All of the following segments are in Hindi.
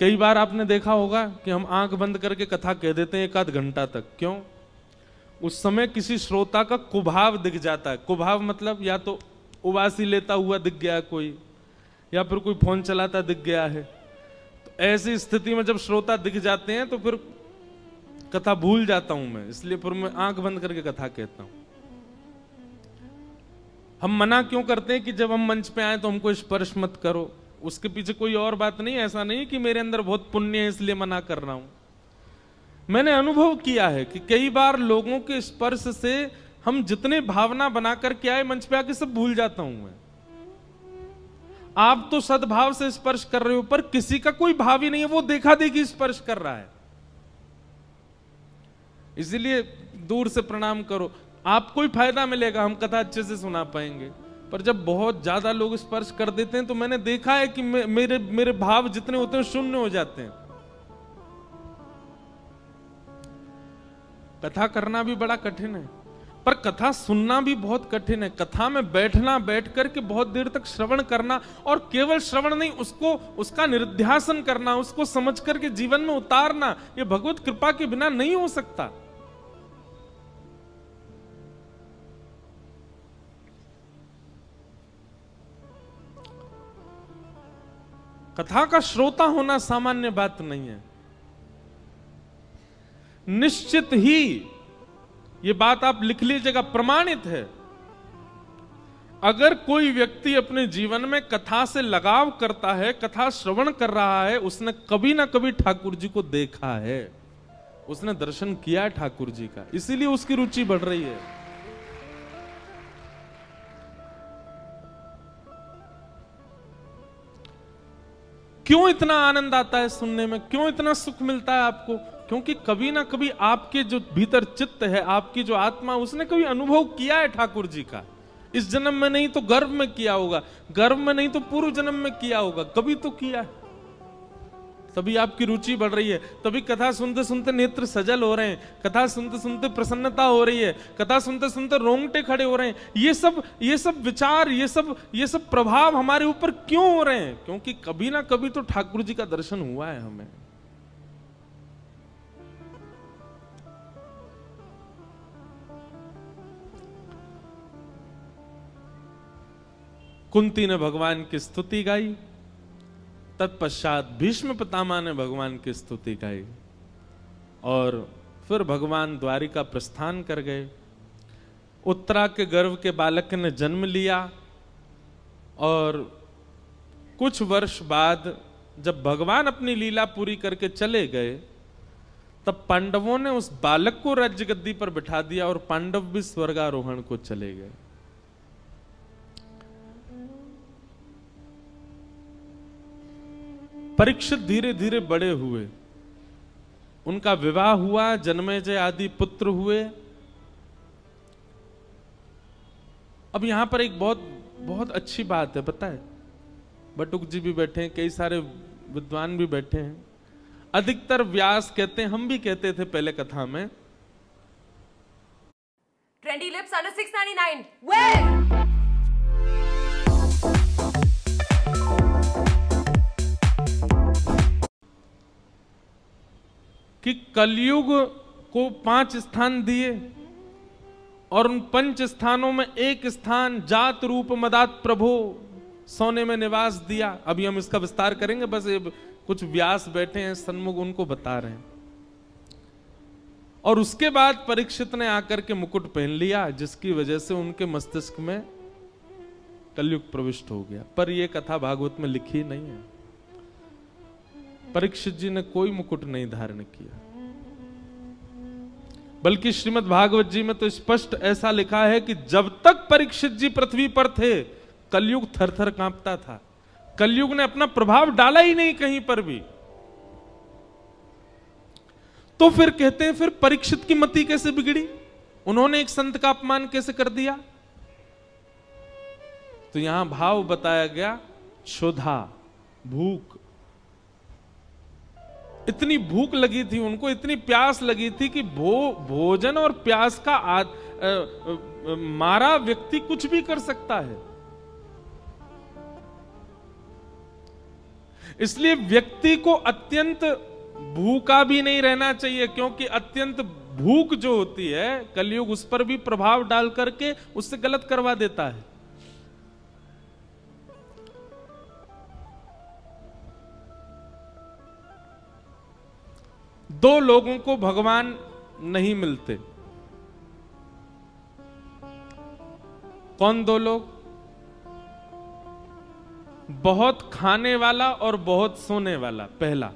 कई बार आपने देखा होगा कि हम आंख बंद करके कथा कह देते हैं 1 आध घंटा तक। क्यों? उस समय किसी श्रोता का कुभाव दिख जाता है। कुभाव मतलब या तो उबासी लेता हुआ दिख गया कोई, या फिर कोई फोन चलाता दिख गया है। तो ऐसी स्थिति में जब श्रोता दिख जाते हैं तो फिर कथा भूल जाता हूं मैं, इसलिए फिर मैं आंख बंद करके कथा कहता हूं। हम मना क्यों करते हैं कि जब हम मंच पे आए तो हमको स्पर्श मत करो? उसके पीछे कोई और बात नहीं। ऐसा नहीं कि मेरे अंदर बहुत पुण्य है इसलिए मना कर रहा हूं। मैंने अनुभव किया है कि कई बार लोगों के स्पर्श से हम जितने भावना बना करके आए मंच पे आके सब भूल जाता हूं मैं। आप तो सद्भाव से स्पर्श कर रहे हो, पर किसी का कोई भाव ही नहीं है, वो देखा देखी स्पर्श कर रहा है। इसीलिए दूर से प्रणाम करो, आपको ही फायदा मिलेगा, हम कथा अच्छे से सुना पाएंगे। पर जब बहुत ज्यादा लोग स्पर्श कर देते हैं तो मैंने देखा है कि मेरे भाव जितने होते हैं शून्य हो जाते हैं। कथा करना भी बड़ा कठिन है, पर कथा सुनना भी बहुत कठिन है। कथा में बैठना, बैठ करके बहुत देर तक श्रवण करना, और केवल श्रवण नहीं, उसका निरुध्यासन करना, उसको समझ करके जीवन में उतारना, ये भगवत कृपा के बिना नहीं हो सकता। कथा का श्रोता होना सामान्य बात नहीं है। निश्चित ही ये बात आप लिख लीजिएगा, प्रमाणित है। अगर कोई व्यक्ति अपने जीवन में कथा से लगाव करता है, कथा श्रवण कर रहा है, उसने कभी ना कभी ठाकुर जी को देखा है, उसने दर्शन किया है ठाकुर जी का, इसीलिए उसकी रुचि बढ़ रही है। क्यों इतना आनंद आता है सुनने में? क्यों इतना सुख मिलता है आपको? क्योंकि कभी ना कभी आपके जो भीतर चित्त है, आपकी जो आत्मा, उसने कभी अनुभव किया है ठाकुर जी का। इस जन्म में नहीं तो गर्भ में किया होगा, गर्भ में नहीं तो पूर्व जन्म में किया होगा, कभी तो किया है। तभी आपकी रुचि बढ़ रही है, तभी कथा सुनते सुनते नेत्र सजल हो रहे हैं, कथा सुनते सुनते प्रसन्नता हो रही है, कथा सुनते सुनते रोंगटे खड़े हो रहे हैं। ये सब विचार, ये सब प्रभाव हमारे ऊपर क्यों हो रहे हैं? क्योंकि कभी ना कभी तो ठाकुर जी का दर्शन हुआ है हमें। कुंती ने भगवान की स्तुति गाई, तत्पश्चात भीष्म पितामह ने भगवान की स्तुति गाई, और फिर भगवान द्वारिका प्रस्थान कर गए। उत्तरा के गर्भ के बालक ने जन्म लिया, और कुछ वर्ष बाद जब भगवान अपनी लीला पूरी करके चले गए, तब पांडवों ने उस बालक को राज्य गद्दी पर बिठा दिया, और पांडव भी स्वर्गारोहण को चले गए। परीक्षित धीरे धीरे बड़े हुए, उनका विवाह हुआ, जन्मेजय आदि पुत्र हुए। अब यहां पर एक बहुत बहुत अच्छी बात है, पता है? बटुक जी भी बैठे हैं, कई सारे विद्वान भी बैठे हैं। अधिकतर व्यास कहते हैं, हम भी कहते थे पहले कथा में, Trendy lips under 699. Where? कि कलयुग को 5 स्थान दिए, और उन 5 स्थानों में एक स्थान जात रूप मदात प्रभो सोने में निवास दिया। अभी हम इसका विस्तार करेंगे, बस ये कुछ व्यास बैठे हैं सन्मुख, उनको बता रहे हैं। और उसके बाद परीक्षित ने आकर के मुकुट पहन लिया, जिसकी वजह से उनके मस्तिष्क में कलयुग प्रविष्ट हो गया। पर यह कथा भागवत में लिखी नहीं है। परीक्षित जी ने कोई मुकुट नहीं धारण किया, बल्कि श्रीमद् भागवत जी में तो स्पष्ट ऐसा लिखा है कि जब तक परीक्षित जी पृथ्वी पर थे, कलयुग थर-थर कांपता था। कलयुग ने अपना प्रभाव डाला ही नहीं कहीं पर भी। तो फिर कहते हैं, फिर परीक्षित की मति कैसे बिगड़ी? उन्होंने एक संत का अपमान कैसे कर दिया? तो यहां भाव बताया गया, क्षुधा, भूख। इतनी भूख लगी थी उनको, इतनी प्यास लगी थी कि भोजन और प्यास का मारा व्यक्ति कुछ भी कर सकता है। इसलिए व्यक्ति को अत्यंत भूखा भी नहीं रहना चाहिए, क्योंकि अत्यंत भूख जो होती है कलयुग उस पर भी प्रभाव डाल करके उससे गलत करवा देता है। दो लोगों को भगवान नहीं मिलते। कौन दो लोग? बहुत खाने वाला और बहुत सोने वाला। पहला,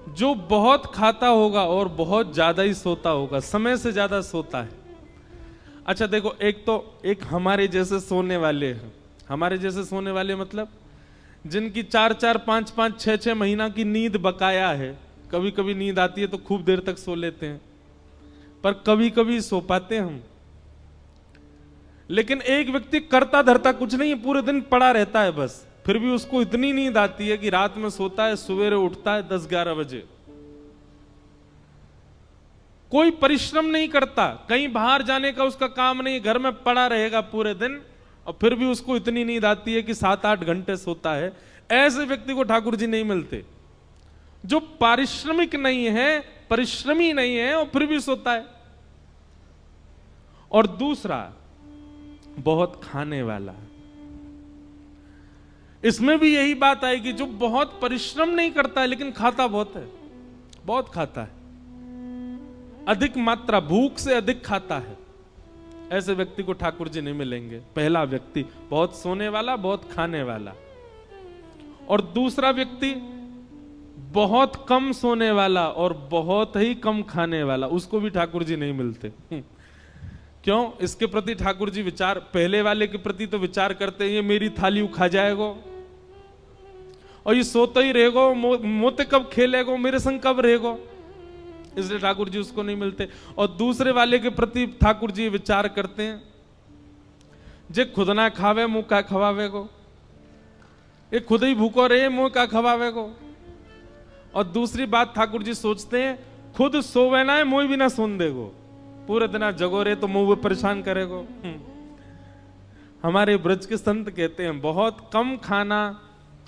जो बहुत खाता होगा और बहुत ज्यादा ही सोता होगा, समय से ज्यादा सोता है। अच्छा देखो, एक हमारे जैसे सोने वाले हैं। हमारे जैसे सोने वाले मतलब जिनकी 4-4, 5-5, 6-6 महीना की नींद बकाया है। कभी कभी नींद आती है तो खूब देर तक सो लेते हैं, पर कभी कभी सो पाते हैं हम। लेकिन एक व्यक्ति करता धरता कुछ नहीं, पूरे दिन पड़ा रहता है बस, फिर भी उसको इतनी नींद आती है कि रात में सोता है, सवेरे उठता है 10-11 बजे। कोई परिश्रम नहीं करता, कहीं बाहर जाने का उसका काम नहीं, घर में पड़ा रहेगा पूरे दिन, और फिर भी उसको इतनी नींद आती है कि 7-8 घंटे सोता है। ऐसे व्यक्ति को ठाकुर जी नहीं मिलते, जो पारिश्रमिक नहीं है, परिश्रमी नहीं है और फिर भी सोता है। और दूसरा, बहुत खाने वाला। इसमें भी यही बात आएगी, जो बहुत परिश्रम नहीं करता है लेकिन खाता बहुत है, बहुत खाता है, अधिक मात्रा, भूख से अधिक खाता है। ऐसे व्यक्ति को ठाकुर जी नहीं मिलेंगे। पहला व्यक्ति बहुत सोने वाला, बहुत खाने वाला। और दूसरा व्यक्ति बहुत कम सोने वाला और बहुत ही कम खाने वाला, उसको भी ठाकुर जी नहीं मिलते। क्यों? इसके प्रति ठाकुर जी विचार, पहले वाले के प्रति तो विचार करते हैं, ये मेरी थाली उखा जाएगा और ये सोता ही रहेगा, मोते कब खेलेगा, मेरे संग कब रहेगा, इसलिए ठाकुर जी उसको नहीं मिलते। और दूसरे वाले के प्रति ठाकुर जी विचार करते हैं, जे खुद ना खावे मुंह का खवावे को, ये खुद ही भूखो रहे मुंह का खवावे को। और दूसरी बात ठाकुर जी सोचते हैं, खुद सोवे ना है मुंह भी ना सोन देगो, पूरे दिन जगो रहे तो मुंह परेशान करेगो। हमारे ब्रज के संत कहते हैं, बहुत कम खाना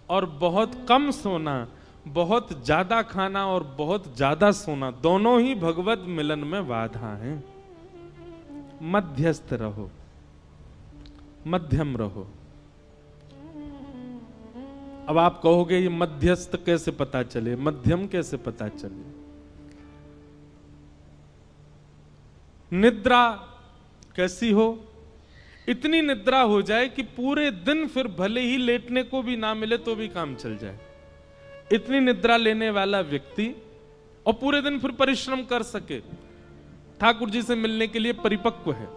और बहुत कम सोना, बहुत ज्यादा खाना और बहुत ज्यादा सोना, दोनों ही भगवत मिलन में बाधा हैं। मध्यस्थ रहो, मध्यम रहो। अब आप कहोगे ये मध्यस्थ कैसे पता चले, मध्यम कैसे पता चले? निद्रा कैसी हो? इतनी निद्रा हो जाए कि पूरे दिन फिर भले ही लेटने को भी ना मिले तो भी काम चल जाए, इतनी निद्रा लेने वाला व्यक्ति, और पूरे दिन फिर परिश्रम कर सके, ठाकुर जी से मिलने के लिए परिपक्व है।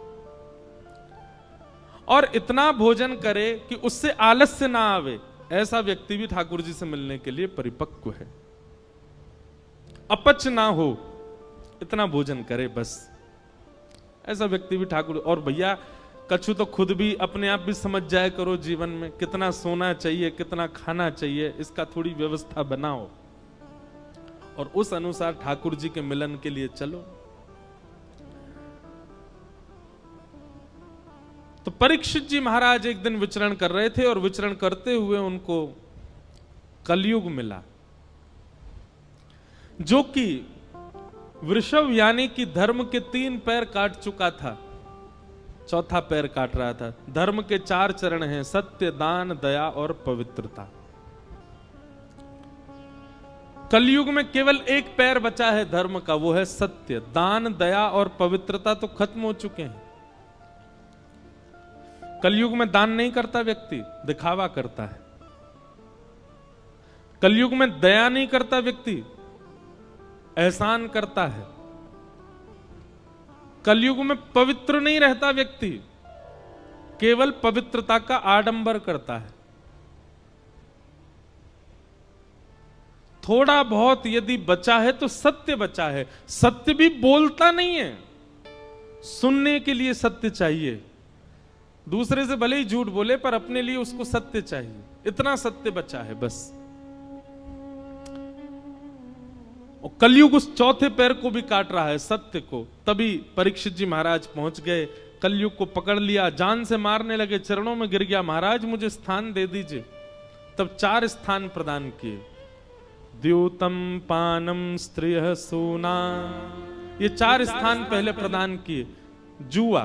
और इतना भोजन करे कि उससे आलस्य ना आवे, ऐसा व्यक्ति भी ठाकुर जी से मिलने के लिए परिपक्व है। अपच ना हो, इतना भोजन करे बस, ऐसा व्यक्ति भी ठाकुर। और भैया कछु तो खुद भी अपने आप भी समझ जाया करो, जीवन में कितना सोना चाहिए, कितना खाना चाहिए, इसका थोड़ी व्यवस्था बनाओ और उस अनुसार ठाकुर जी के मिलन के लिए चलो। तो परीक्षित जी महाराज एक दिन विचरण कर रहे थे और विचरण करते हुए उनको कलयुग मिला, जो कि वृषभ यानी कि धर्म के 3 पैर काट चुका था, चौथा पैर काट रहा था। धर्म के 4 चरण हैं, सत्य, दान, दया और पवित्रता। कलयुग में केवल 1 पैर बचा है धर्म का, वो है सत्य। दान, दया और पवित्रता तो खत्म हो चुके हैं। कलयुग में दान नहीं करता व्यक्ति, दिखावा करता है। कलयुग में दया नहीं करता व्यक्ति, एहसान करता है। कलयुग में पवित्र नहीं रहता व्यक्ति, केवल पवित्रता का आडंबर करता है। थोड़ा बहुत यदि बचा है तो सत्य बचा है। सत्य भी बोलता नहीं है, सुनने के लिए सत्य चाहिए। दूसरे से भले ही झूठ बोले पर अपने लिए उसको सत्य चाहिए, इतना सत्य बचा है बस। और कलयुग उस चौथे पैर को भी काट रहा है, सत्य को। तभी परीक्षित जी महाराज पहुंच गए, कलयुग को पकड़ लिया, जान से मारने लगे, चरणों में गिर गया, महाराज मुझे स्थान दे दीजिए। तब 4 स्थान प्रदान किए, द्यूतम पानम स्त्रिय सूना, ये 4 स्थान पहले प्रदान किए। जुआ,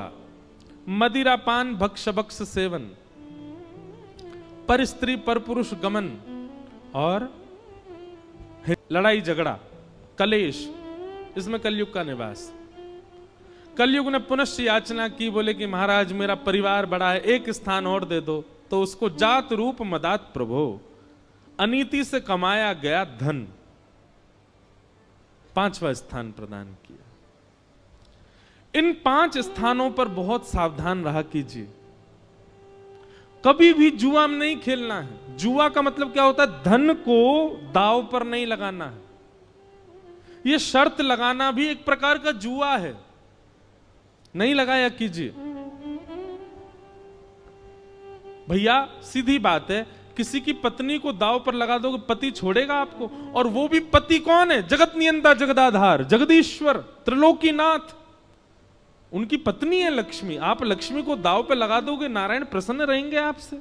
मदिरापान, भक्ष भक्ष सेवन, पर स्त्री पर पुरुष गमन और लड़ाई झगड़ा, कलेश, इसमें कलयुग का निवास। कलयुग ने पुनश्च याचना की, बोले कि महाराज मेरा परिवार बड़ा है, एक स्थान और दे दो। तो उसको जात रूप मदात प्रभो, अनीति से कमाया गया धन, 5वां स्थान प्रदान किया। इन 5 स्थानों पर बहुत सावधान रहा कीजिए, कभी भी जुआ में नहीं खेलना है। जुआ का मतलब क्या होता है? धन को दांव पर नहीं लगाना है। यह शर्त लगाना भी एक प्रकार का जुआ है, नहीं लगाया कीजिए। भैया सीधी बात है, किसी की पत्नी को दांव पर लगा दोगे, पति छोड़ेगा आपको? और वो भी पति कौन है? जगत नियंता, जगदाधार, जगदीश्वर, त्रिलोकीनाथ, उनकी पत्नी है लक्ष्मी। आप लक्ष्मी को दांव पे लगा दोगे, नारायण प्रसन्न रहेंगे आपसे।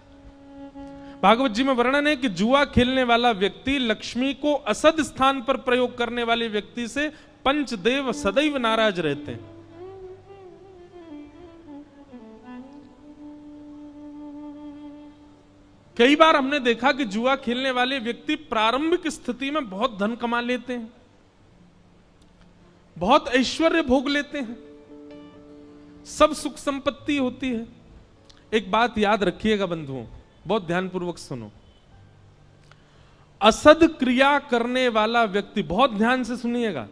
भागवत जी में वर्णन है कि जुआ खेलने वाला व्यक्ति लक्ष्मी को असद स्थान पर प्रयोग करने वाले व्यक्ति से पंचदेव सदैव नाराज रहते हैं। कई बार हमने देखा कि जुआ खेलने वाले व्यक्ति प्रारंभिक स्थिति में बहुत धन कमा लेते हैं, बहुत ऐश्वर्य भोग लेते हैं, सब सुख संपत्ति होती है। एक बात याद रखिएगा बंधुओं, बहुत ध्यानपूर्वक सुनो। असद क्रिया करने वाला व्यक्ति, बहुत ध्यान से सुनिएगा,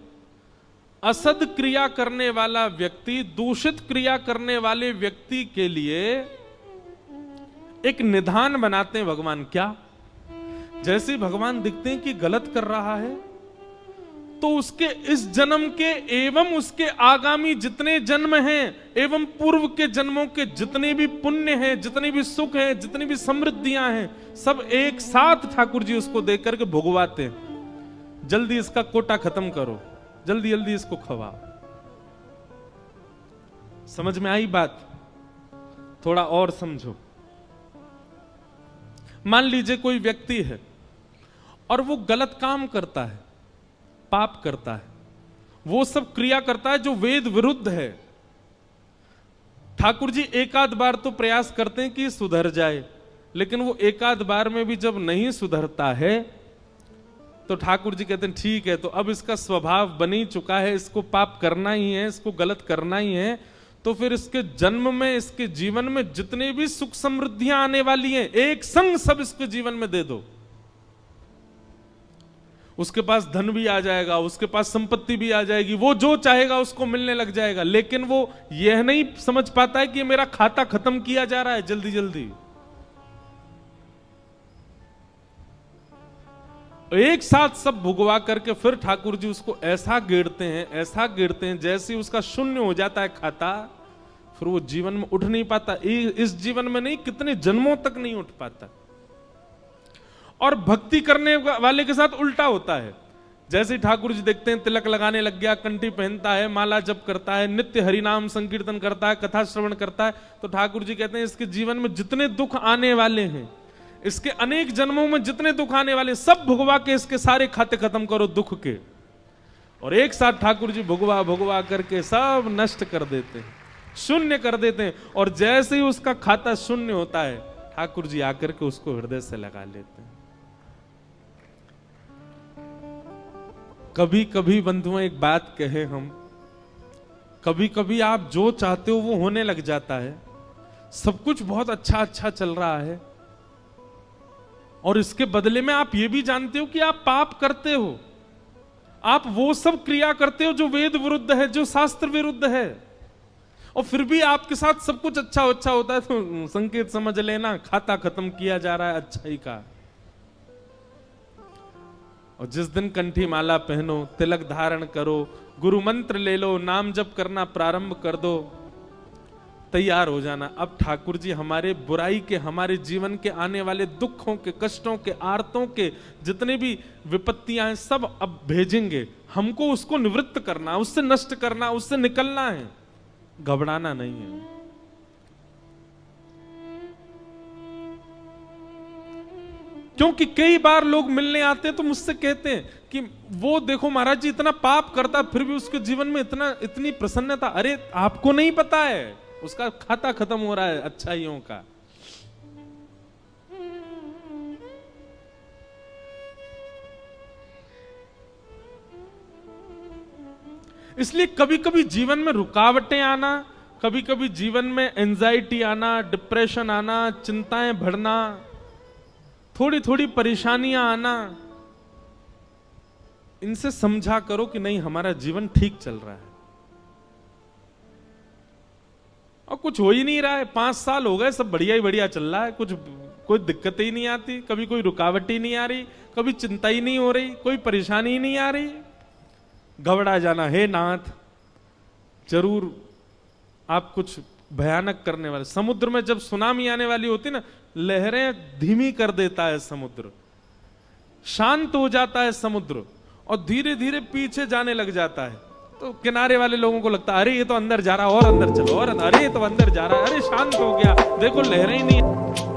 असद क्रिया करने वाला व्यक्ति दूषित क्रिया करने वाले व्यक्ति के लिए एक निधान बनाते हैं भगवान। क्या? जैसे भगवान दिखते हैं कि गलत कर रहा है, तो उसके इस जन्म के एवं उसके आगामी जितने जन्म हैं एवं पूर्व के जन्मों के जितने भी पुण्य हैं, जितने भी सुख हैं, जितनी भी समृद्धियां हैं, सब एक साथ ठाकुर जी उसको देख करके भुगवाते हैं। जल्दी इसका कोटा खत्म करो, जल्दी जल्दी इसको खवाओ। समझ में आई बात? थोड़ा और समझो। मान लीजिए कोई व्यक्ति है और वो गलत काम करता है, पाप करता है, वो सब क्रिया करता है जो वेद विरुद्ध है। ठाकुर जी एकाध बार तो प्रयास करते हैं कि सुधर जाए, लेकिन वो एकाध बार में भी जब नहीं सुधरता है तो ठाकुर जी कहते हैं ठीक है, तो अब इसका स्वभाव बन ही चुका है, इसको पाप करना ही है, इसको गलत करना ही है, तो फिर इसके जन्म में, इसके जीवन में जितने भी सुख समृद्धियां आने वाली हैं, एक संग सब इसके जीवन में दे दो। उसके पास धन भी आ जाएगा, उसके पास संपत्ति भी आ जाएगी, वो जो चाहेगा उसको मिलने लग जाएगा। लेकिन वो यह नहीं समझ पाता है कि ये मेरा खाता खत्म किया जा रहा है जल्दी जल्दी। एक साथ सब भुगवा करके फिर ठाकुर जी उसको ऐसा गिरते हैं, ऐसा गिरते हैं, जैसे उसका शून्य हो जाता है खाता, फिर वो जीवन में उठ नहीं पाता। इस जीवन में नहीं, कितने जन्मों तक नहीं उठ पाता। और भक्ति करने वाले के साथ उल्टा होता है। जैसे ठाकुर जी देखते हैं तिलक लगाने लग गया, कंठी पहनता है, माला जप करता है, नित्य हरिनाम संकीर्तन करता है, कथा श्रवण करता है, तो ठाकुर जी कहते हैं इसके जीवन में जितने दुख आने वाले हैं, इसके अनेक जन्मों में जितने दुख आने वाले, सब भुगवा के इसके सारे खाते खत्म करो दुख के। और एक साथ ठाकुर जी भुगवा भुगवा करके सब नष्ट कर देते हैं, शून्य कर देते हैं। और जैसे ही उसका खाता शून्य होता है, ठाकुर जी आकर के उसको हृदय से लगा लेते हैं। कभी कभी बंधुओं एक बात कहें हम, कभी कभी आप जो चाहते हो वो होने लग जाता है, सब कुछ बहुत अच्छा अच्छा चल रहा है, और इसके बदले में आप ये भी जानते हो कि आप पाप करते हो, आप वो सब क्रिया करते हो जो वेद विरुद्ध है, जो शास्त्र विरुद्ध है, और फिर भी आपके साथ सब कुछ अच्छा अच्छा होता है, तो संकेत समझ लेना खाता खत्म किया जा रहा है अच्छाई का। और जिस दिन कंठी माला पहनो, तिलक धारण करो, गुरु मंत्र ले लो, नाम जप करना प्रारंभ कर दो, तैयार हो जाना। अब ठाकुर जी हमारे बुराई के, हमारे जीवन के आने वाले दुखों के, कष्टों के, आर्तों के जितने भी विपत्तियां हैं सब अब भेजेंगे। हमको उसको निवृत्त करना, उससे नष्ट करना, उससे निकलना है, घबराना नहीं है। क्योंकि कई बार लोग मिलने आते हैं तो मुझसे कहते हैं कि वो देखो महाराज जी इतना पाप करता फिर भी उसके जीवन में इतनी प्रसन्नता। अरे आपको नहीं पता है, उसका खाता खत्म हो रहा है अच्छाइयों का। इसलिए कभी कभी जीवन में रुकावटें आना, कभी कभी जीवन में एंजाइटी आना, डिप्रेशन आना, चिंताएं बढ़ना, थोड़ी थोड़ी परेशानियां आना, इनसे समझा करो कि नहीं हमारा जीवन ठीक चल रहा है और कुछ हो ही नहीं रहा है। 5 साल हो गए, सब बढ़िया ही बढ़िया चल रहा है, कुछ कोई दिक्कत ही नहीं आती, कभी कोई रुकावट ही नहीं आ रही, कभी चिंता ही नहीं हो रही, कोई परेशानी ही नहीं आ रही। घबरा जाना, हे नाथ जरूर आप कुछ भयानक करने वाले। समुद्र में जब सुनामी आने वाली होती ना, लहरें धीमी कर देता है समुद्र, शांत हो जाता है समुद्र और धीरे धीरे पीछे जाने लग जाता है। तो किनारे वाले लोगों को लगता है अरे ये तो अंदर जा रहा है, और अंदर चलो, और अरे ये तो अंदर जा रहा है, अरे शांत हो गया, देखो लहरें ही नहीं।